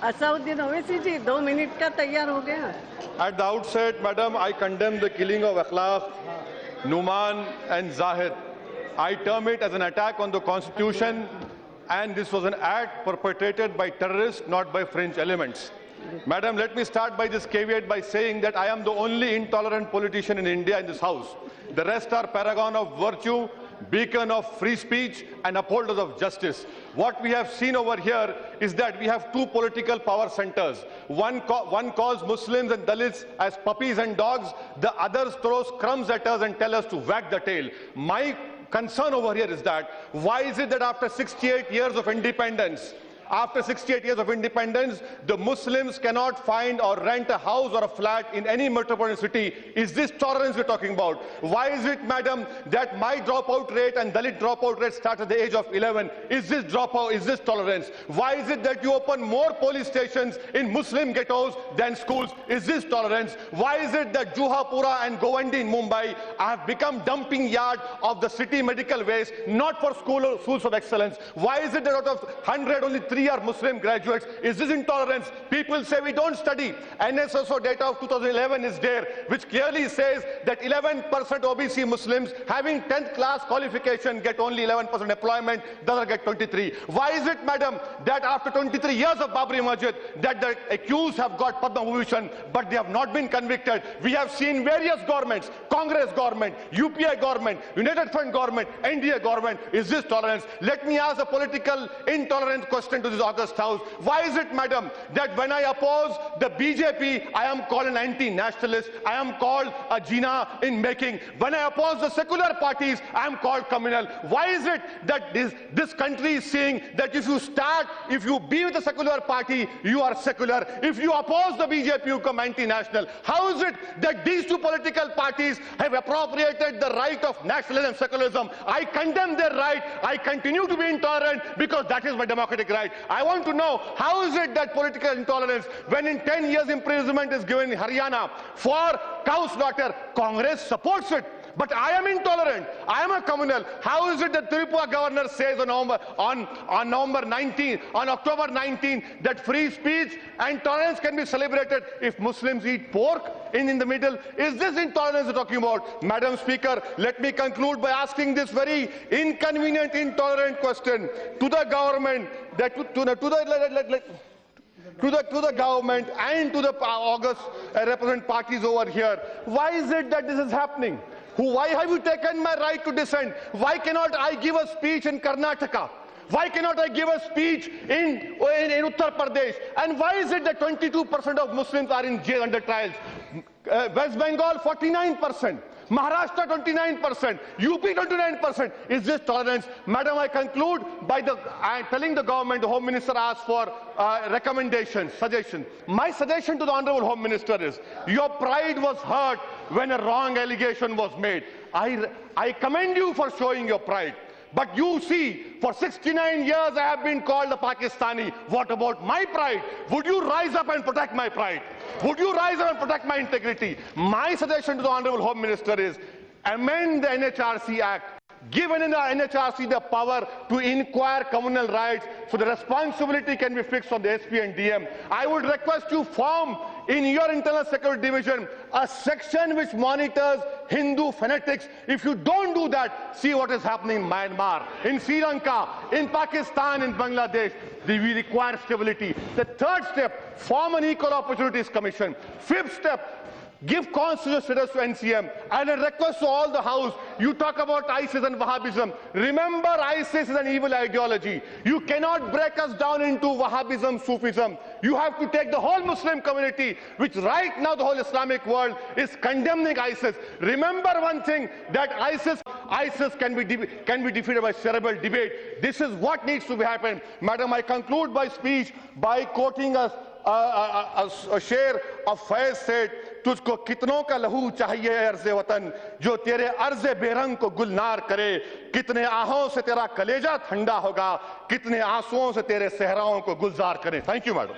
असउद्दीन ओवैसी जी 2 minute का तैयार हो गया। At the outset, Madam, I condemn the killing of Akhlaq, Numan and Zahid. I term it as an attack on the Constitution, and this was an act perpetrated by terrorists, not by fringe elements. Madam, let me start by this caveat by saying that I am the only intolerant politician in India in this House. The rest are paragon of virtue, beacon of free speech and upholders of justice. What we have seen over here is that we have two political power centers. One calls Muslims and Dalits as puppies and dogs. The other throws crumbs at us and tells us to wag the tail. My concern over here is that why is it that after 68 years of independence, the Muslims cannot find or rent a house or a flat in any metropolitan city? Is this tolerance we're talking about? Why is it, madam, that my dropout rate and Dalit dropout rate start at the age of 11? Is this dropout? Is this tolerance? Why is it that you open more police stations in Muslim ghettos than schools? Is this tolerance? Why is it that Juhapura and Govandi in Mumbai have become dumping yard of the city medical waste, not for schools of excellence? Why is it that out of 100, only 3 are Muslim graduates? Is this intolerance? People say we don't study. NSSO data of 2011 is there, which clearly says that 11% OBC Muslims having 10th class qualification get only 11% employment, the other get 23. Why is it, madam, that after 23 years of Babri Masjid, that the accused have got Padma Bhushan, but they have not been convicted? We have seen various governments, Congress government, UPI government, United Front government, NDA government. Is this tolerance? Let me ask a political intolerant question to this August House. Why is it, madam, that when I oppose the BJP, I am called an anti-nationalist, I am called a Jinnah in making? When I oppose the secular parties, I am called communal. Why is it that this country is saying that if you be with the secular party, you are secular. If you oppose the BJP, you come anti-national. How is it that these two political parties have appropriated the right of nationalism and secularism? I condemn their right. I continue to be intolerant because that is my democratic right. I want to know, how is it that political intolerance, when in 10 years imprisonment is given in Haryana for cow slaughter, Congress supports it? But I am intolerant. I am a communal. How is it that Tripura governor says on October 19 that free speech and tolerance can be celebrated if Muslims eat pork in the middle? Is this intolerance we're talking about? Madam Speaker, let me conclude by asking this very inconvenient, intolerant question to the government, that to the government and to the August represent parties over here. Why is it that this is happening? Why have you taken my right to dissent? Why cannot I give a speech in Karnataka? Why cannot I give a speech in Uttar Pradesh? And why is it that 22% of Muslims are in jail under trials? West Bengal 49%. Maharashtra 29%, UP 29%. Is this tolerance? Madam, I conclude by telling the government, the Home Minister asked for recommendations, suggestions. My suggestion to the Honorable Home Minister is, your pride was hurt when a wrong allegation was made. I commend you for showing your pride. But you see, for 69 years I have been called a Pakistani. What about my pride? Would you rise up and protect my pride? Would you rise up and protect my integrity? My suggestion to the Honorable Home Minister is, amend the NHRC Act. Given in the NHRC the power to inquire communal rights, so the responsibility can be fixed on the SP and DM. I would request you form in your internal security division a section which monitors Hindu fanatics. If you don't do that, see what is happening in Myanmar, in Sri Lanka, in Pakistan, in Bangladesh. We require stability. The third step, form an Equal Opportunities Commission. Fifth step, give constitutional status to NCM. And a request to all the House, you talk about ISIS and Wahhabism. Remember, ISIS is an evil ideology. You cannot break us down into Wahhabism, Sufism. You have to take the whole Muslim community, which right now the whole Islamic world is condemning ISIS. Remember one thing, that ISIS can be defeated by cerebral debate. This is what needs to be happen. Madam, I conclude my speech by quoting a शेर of Faiz said, तुझको कितनों का लहू चाहिए अर्ज़े वतन जो तेरे अर्ज़े बेरंग को गुलनार करे, कितने आहों से तेरा कलेजा ठंडा होगा, कितने आंसुओं से तेरे सहराओं को गुलजार करे. Thank you, madam.